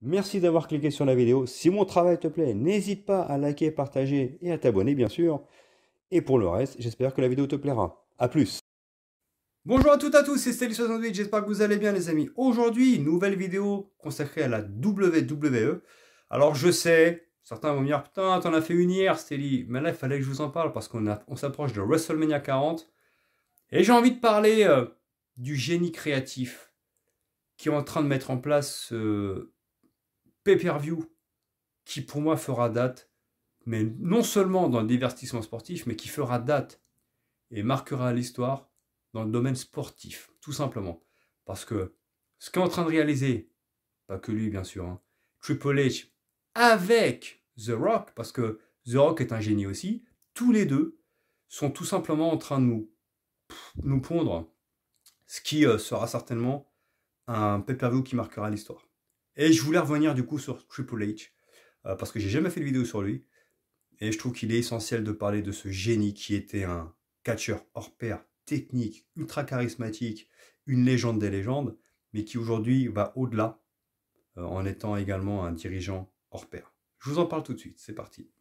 Merci d'avoir cliqué sur la vidéo. Si mon travail te plaît, n'hésite pas à liker, partager et à t'abonner, bien sûr. Et pour le reste, j'espère que la vidéo te plaira. A plus. Bonjour à toutes et à tous, c'est Stelly68, j'espère que vous allez bien les amis. Aujourd'hui, nouvelle vidéo consacrée à la WWE. Alors je sais, certains vont me dire, putain, t'en as fait une hier Stelly. Mais là, il fallait que je vous en parle parce qu'on s'approche de WrestleMania 40. Et j'ai envie de parler du génie créatif qui est en train de mettre en place ce pay-per-view qui pour moi fera date, mais non seulement dans le divertissement sportif, mais qui fera date et marquera l'histoire dans le domaine sportif, tout simplement. Parce que ce qu'est en train de réaliser, pas que lui bien sûr, hein, Triple H avec The Rock, parce que The Rock est un génie aussi, tous les deux sont tout simplement en train de nous pondre ce qui sera certainement un pay-per-view qui marquera l'histoire. Et je voulais revenir du coup sur Triple H, parce que j'ai jamais fait de vidéo sur lui, et je trouve qu'il est essentiel de parler de ce génie qui était un catcheur hors pair, technique, ultra charismatique, une légende des légendes, mais qui aujourd'hui va au-delà, en étant également un dirigeant hors pair. Je vous en parle tout de suite, c'est parti.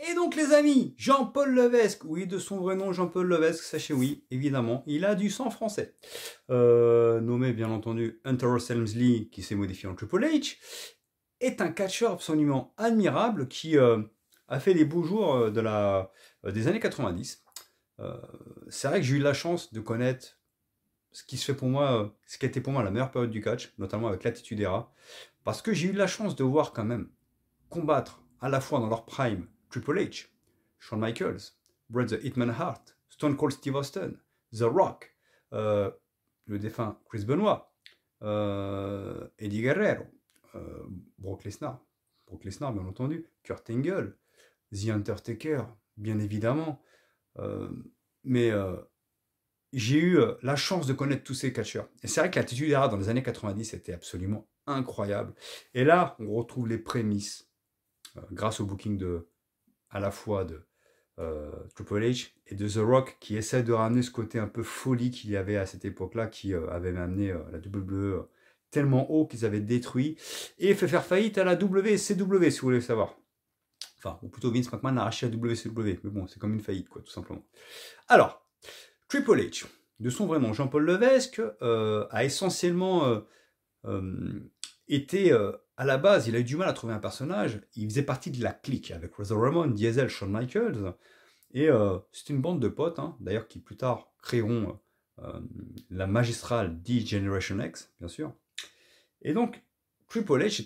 Et donc les amis, Jean-Paul Levesque, oui de son vrai nom Jean-Paul Levesque, sachez oui, évidemment, il a du sang français. Nommé bien entendu Hunter Helmsley, qui s'est modifié en Triple H, est un catcheur absolument admirable qui a fait les beaux jours des années 90. C'est vrai que j'ai eu la chance de connaître ce qui se fait pour moi, ce qui a été pour moi la meilleure période du catch, notamment avec l'Attitude Era, parce que j'ai eu la chance de voir quand même combattre à la fois dans leur prime Triple H, Shawn Michaels, Bret the Hitman Hart, Stone Cold Steve Austin, The Rock, le défunt Chris Benoit, Eddie Guerrero, Brock Lesnar, bien entendu, Kurt Angle, The Undertaker, bien évidemment, mais j'ai eu la chance de connaître tous ces catcheurs. Et c'est vrai que l'Attitude Era dans les années 90 était absolument incroyable. Et là, on retrouve les prémices, grâce au booking à la fois de Triple H et de The Rock, qui essaie de ramener ce côté un peu folie qu'il y avait à cette époque-là, qui avait amené la WWE tellement haut qu'ils avaient détruit et fait faire faillite à la WCW, si vous voulez savoir. Enfin, ou plutôt Vince McMahon a racheté la WCW, mais bon, c'est comme une faillite, quoi, tout simplement. Alors, Triple H, de son vrai nom Jean-Paul Levesque, a essentiellement été, à la base, il a eu du mal à trouver un personnage, il faisait partie de la clique, avec Razor Ramon, Diesel, Shawn Michaels, et c'est une bande de potes, hein, d'ailleurs, qui plus tard créeront la magistrale D-Generation X, bien sûr. Et donc, Triple H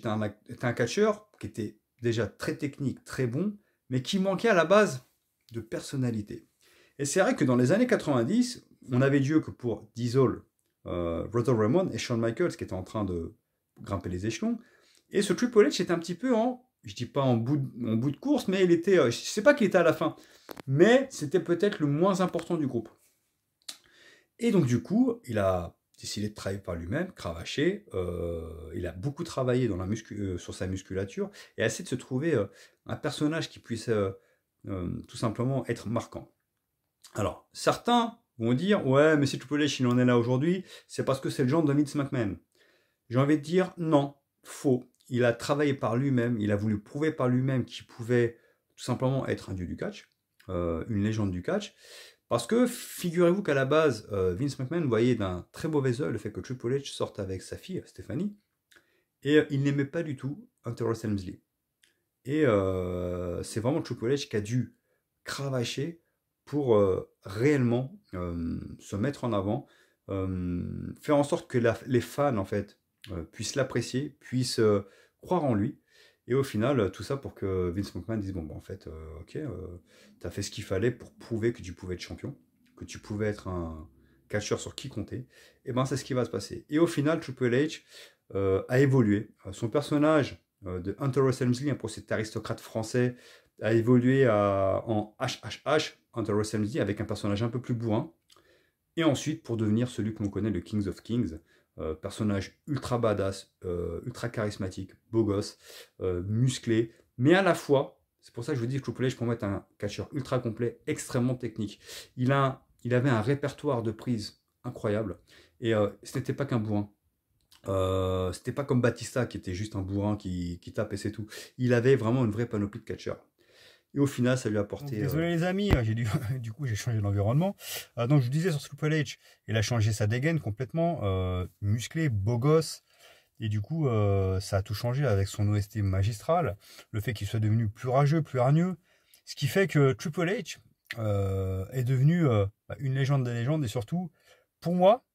était un catcheur qui était déjà très technique, très bon, mais qui manquait à la base de personnalité. Et c'est vrai que dans les années 90, on avait Dieu que pour Diesel, Razor Ramon et Shawn Michaels qui étaient en train de grimper les échelons. Et ce Triple H était un petit peu je dis pas en bout de course, mais il était, je sais pas qu'il était à la fin, mais c'était peut-être le moins important du groupe. Et donc du coup, il a décidé de travailler par lui-même, cravacher, il a beaucoup travaillé sur sa musculature, et a essayé de se trouver un personnage qui puisse tout simplement être marquant. Alors, certains vont dire, ouais, mais si Triple H il en est là aujourd'hui, c'est parce que c'est le genre de Vince McMahon. J'ai envie de dire, non, faux. Il a travaillé par lui-même, il a voulu prouver par lui-même qu'il pouvait tout simplement être un dieu du catch, une légende du catch. Parce que, figurez-vous qu'à la base, Vince McMahon voyait d'un très mauvais œil le fait que Triple H sorte avec sa fille, Stephanie, et il n'aimait pas du tout Hunter Helmsley. Et c'est vraiment Triple H qui a dû cravacher pour réellement se mettre en avant, faire en sorte que les fans en fait puissent l'apprécier, puissent croire en lui. Et au final, tout ça pour que Vince McMahon dise, bon, en fait, ok, t'as fait ce qu'il fallait pour prouver que tu pouvais être champion, que tu pouvais être un catcheur sur qui compter. Et ben c'est ce qui va se passer. Et au final, Triple H a évolué. Son personnage de Hunter Helmsley, pour cet aristocrate français, a évolué en HHH, Hunter Hearst Helmsley, avec un personnage un peu plus bourrin. Et ensuite, pour devenir celui que l'on connaît, le Kings of Kings, personnage ultra badass, ultra charismatique, beau gosse, musclé, mais à la fois, c'est pour ça que je vous dis que Triple H pour moi est un catcheur ultra complet, extrêmement technique. Il avait un répertoire de prises incroyable, et ce n'était pas qu'un bourrin. C'était pas comme Batista qui était juste un bourrin qui tape et c'est tout. Il avait vraiment une vraie panoplie de catcheurs. Et au final, ça lui a Donc, apporté. désolé les amis, du coup j'ai changé l'environnement. Donc je vous disais sur Triple H, il a changé sa dégaine complètement, musclé, beau gosse. Et du coup, ça a tout changé avec son OST magistral, le fait qu'il soit devenu plus rageux, plus hargneux. Ce qui fait que Triple H est devenu une légende des légendes et surtout, pour moi,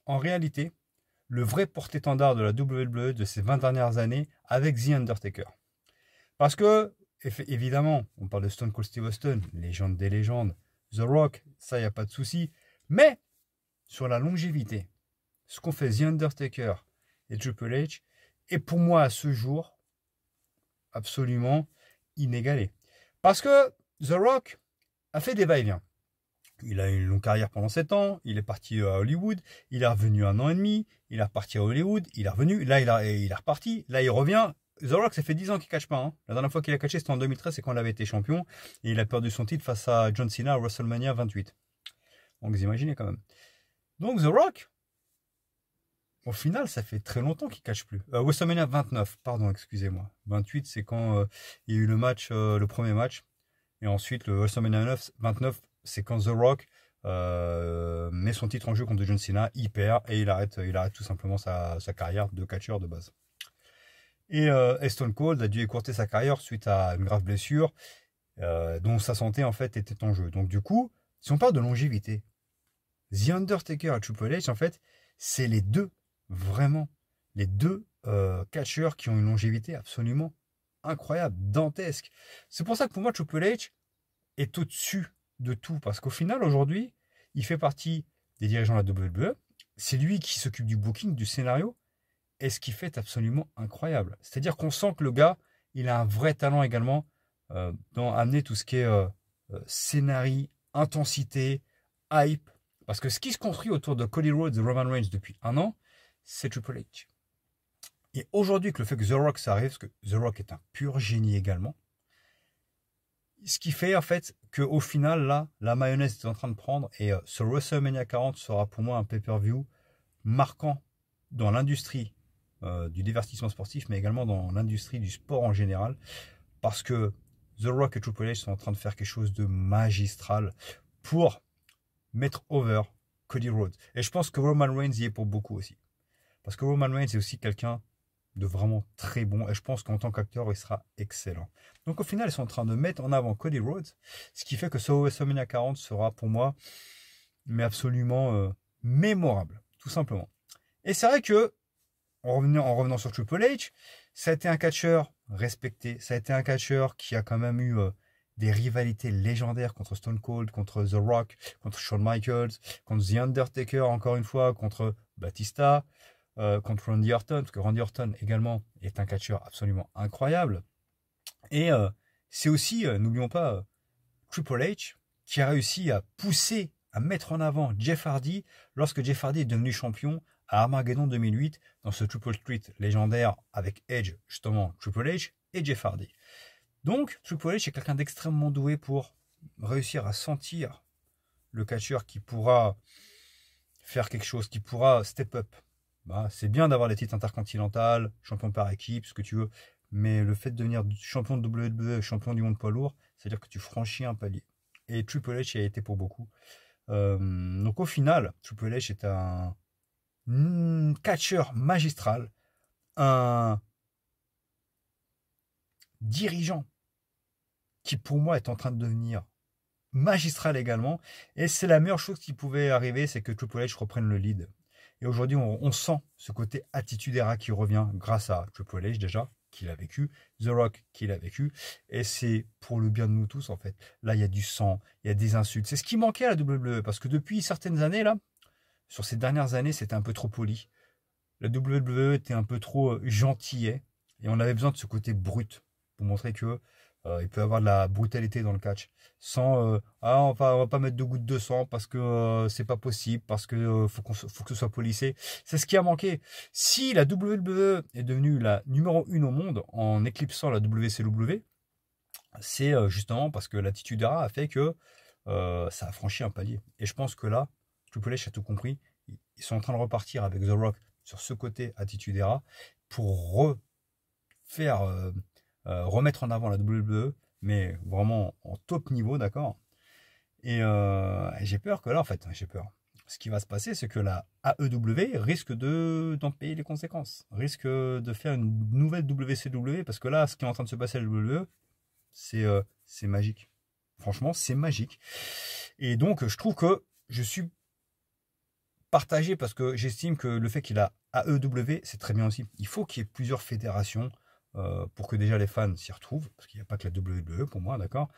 en réalité, le vrai porte-étendard de la WWE de ces 20 dernières années avec The Undertaker. Parce que, évidemment, on parle de Stone Cold Steve Austin, légende des légendes, The Rock, ça, il n'y a pas de souci. Mais, sur la longévité, ce qu'ont fait The Undertaker et Triple H est pour moi à ce jour absolument inégalé. Parce que The Rock a fait des va-et-vient. Il a eu une longue carrière pendant 7 ans, il est parti à Hollywood, il est revenu 1 an et demi, il est reparti à Hollywood, il est revenu, là il est reparti, là il revient. The Rock, ça fait 10 ans qu'il ne catche pas. Hein. La dernière fois qu'il a catché, c'était en 2013, c'est quand il avait été champion, et il a perdu son titre face à John Cena à WrestleMania 28. Donc vous imaginez quand même. Donc The Rock, au final, ça fait très longtemps qu'il ne catche plus. WrestleMania 29, pardon, excusez-moi. 28, c'est quand il y a eu le match, le premier match. Et ensuite, le WrestleMania 29, c'est quand The Rock met son titre en jeu contre John Cena, il perd et il arrête tout simplement sa carrière de catcheur de base. Et Stone Cold a dû écourter sa carrière suite à une grave blessure dont sa santé en fait était en jeu. Donc du coup, si on parle de longévité, The Undertaker et Triple H, en fait, c'est les deux, vraiment, les deux catcheurs qui ont une longévité absolument incroyable, dantesque. C'est pour ça que pour moi, Triple H est au-dessus de tout. Parce qu'au final, aujourd'hui, il fait partie des dirigeants de la WWE. C'est lui qui s'occupe du booking, du scénario. Et ce qu'il fait est absolument incroyable. C'est-à-dire qu'on sent que le gars, il a un vrai talent également dans amener tout ce qui est scénario, intensité, hype. Parce que ce qui se construit autour de Cody Rhodes et Roman Reigns depuis 1 an, c'est Triple H. Et aujourd'hui, que le fait que The Rock ça arrive, parce que The Rock est un pur génie également, ce qui fait en fait qu'au final, là, la mayonnaise est en train de prendre et ce WrestleMania 40 sera pour moi un pay-per-view marquant dans l'industrie du divertissement sportif, mais également dans l'industrie du sport en général, parce que The Rock et Triple H sont en train de faire quelque chose de magistral pour mettre over Cody Rhodes. Et je pense que Roman Reigns y est pour beaucoup aussi. Parce que Roman Reigns est aussi quelqu'un de vraiment très bon. Et je pense qu'en tant qu'acteur, il sera excellent. Donc au final, ils sont en train de mettre en avant Cody Rhodes. Ce qui fait que ce WrestleMania 40 sera pour moi mais absolument mémorable. Tout simplement. Et c'est vrai que, en revenant sur Triple H, ça a été un catcheur respecté. Ça a été un catcheur qui a quand même eu des rivalités légendaires contre Stone Cold, contre The Rock, contre Shawn Michaels, contre The Undertaker encore une fois, contre Batista, contre Randy Orton, parce que Randy Orton également est un catcheur absolument incroyable. Et c'est aussi, n'oublions pas, Triple H qui a réussi à pousser, à mettre en avant Jeff Hardy lorsque Jeff Hardy est devenu champion à Armageddon 2008 dans ce Triple Threat légendaire avec Edge, justement Triple H et Jeff Hardy. Donc Triple H est quelqu'un d'extrêmement doué pour réussir à sentir le catcheur qui pourra faire quelque chose, qui pourra step up. Bah, c'est bien d'avoir les titres intercontinentales, champion par équipe, ce que tu veux, mais le fait de devenir champion de WWE, champion du monde poids lourd, c'est-à-dire que tu franchis un palier. Et Triple H y a été pour beaucoup. Donc au final, Triple H est un catcheur magistral, un dirigeant qui pour moi est en train de devenir magistral également. Et c'est la meilleure chose qui pouvait arriver, c'est que Triple H reprenne le lead. Et aujourd'hui, on sent ce côté attitudera qui revient grâce à Triple H déjà, qu'il a vécu, The Rock qu'il a vécu, et c'est pour le bien de nous tous en fait. Là, il y a du sang, il y a des insultes. C'est ce qui manquait à la WWE, parce que depuis certaines années, là, sur ces dernières années, c'était un peu trop poli. La WWE était un peu trop gentillet, et on avait besoin de ce côté brut, pour montrer que il peut y avoir de la brutalité dans le catch. Sans on va pas mettre 2 gouttes de sang parce que c'est pas possible, parce que faut que ce soit policé. C'est ce qui a manqué. Si la WWE est devenue la numéro 1 au monde en éclipsant la WCW, c'est justement parce que l'attitude era a fait que ça a franchi un palier. Et je pense que là, Triple H a tout compris. Ils sont en train de repartir avec The Rock sur ce côté attitude era pour remettre en avant la WWE, mais vraiment en top niveau, d'accord. Et j'ai peur que là, en fait, j'ai peur. Ce qui va se passer, c'est que la AEW risque d'en payer les conséquences, risque de faire une nouvelle WCW, parce que là, ce qui est en train de se passer à la WWE, c'est magique. Franchement, c'est magique. Et donc, je trouve que je suis partagé parce que j'estime que le fait qu'il a AEW, c'est très bien aussi. Il faut qu'il y ait plusieurs fédérations pour que déjà les fans s'y retrouvent, parce qu'il n'y a pas que la WWE pour moi, d'accord.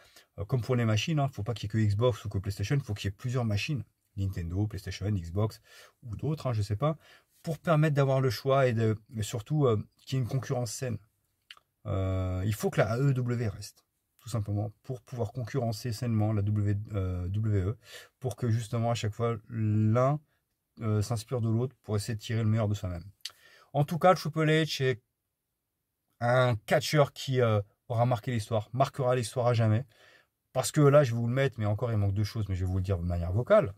Comme pour les machines, il ne faut pas qu'il y ait que Xbox ou que PlayStation, il faut qu'il y ait plusieurs machines, Nintendo, PlayStation, Xbox ou d'autres, je ne sais pas, pour permettre d'avoir le choix et surtout qu'il y ait une concurrence saine. Il faut que la AEW reste, tout simplement, pour pouvoir concurrencer sainement la WWE, pour que justement à chaque fois l'un s'inspire de l'autre pour essayer de tirer le meilleur de soi-même. En tout cas, Triple H est un catcheur qui aura marqué l'histoire, marquera l'histoire à jamais. Parce que là, je vais vous le mettre, mais encore il manque 2 choses, mais je vais vous le dire de manière vocale.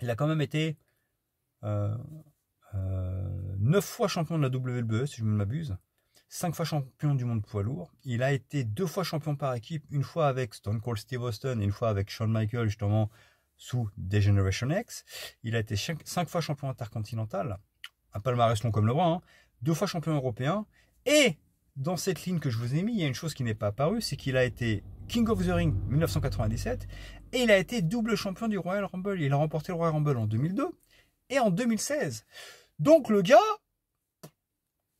Il a quand même été 9 fois champion de la WWE, si je ne m'abuse. 5 fois champion du monde poids lourd. Il a été 2 fois champion par équipe, une fois avec Stone Cold Steve Austin et une fois avec Shawn Michaels, justement, sous Degeneration X. Il a été 5 fois champion intercontinental, un palmarès long comme le bras, 2 fois champion européen. Et dans cette ligne que je vous ai mis, il y a une chose qui n'est pas apparue, c'est qu'il a été King of the Ring 1997 et il a été double champion du Royal Rumble. Il a remporté le Royal Rumble en 2002 et en 2016. Donc le gars,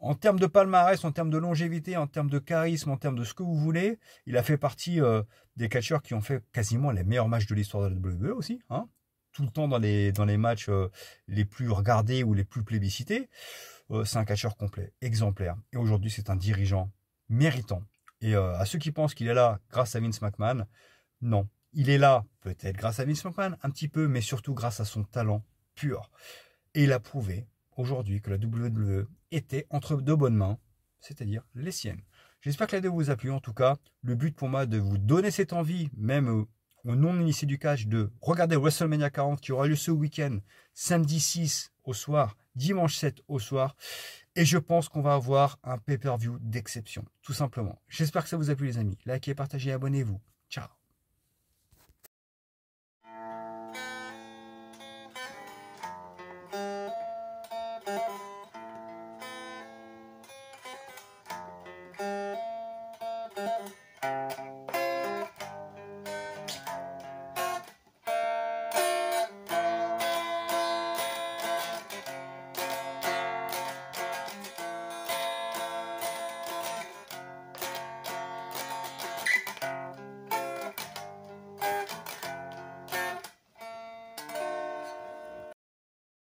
en termes de palmarès, en termes de longévité, en termes de charisme, en termes de ce que vous voulez, il a fait partie des catcheurs qui ont fait quasiment les meilleurs matchs de l'histoire de la WWE aussi, tout le temps dans les matchs les plus regardés ou les plus plébiscités. C'est un catcheur complet, exemplaire. Et aujourd'hui, c'est un dirigeant méritant. Et à ceux qui pensent qu'il est là grâce à Vince McMahon, non. Il est là peut-être grâce à Vince McMahon, un petit peu, mais surtout grâce à son talent pur. Et il a prouvé aujourd'hui que la WWE était entre de bonnes mains, c'est-à-dire les siennes. J'espère que la vidéo vous a plu. En tout cas, le but pour moi de vous donner cette envie, même aux non-initiés du catch, de regarder WrestleMania 40 qui aura lieu ce week-end, samedi 6 au soir, dimanche 7 au soir. Et je pense qu'on va avoir un pay-per-view d'exception, tout simplement. J'espère que ça vous a plu les amis. Likez, partagez, abonnez-vous. Ciao.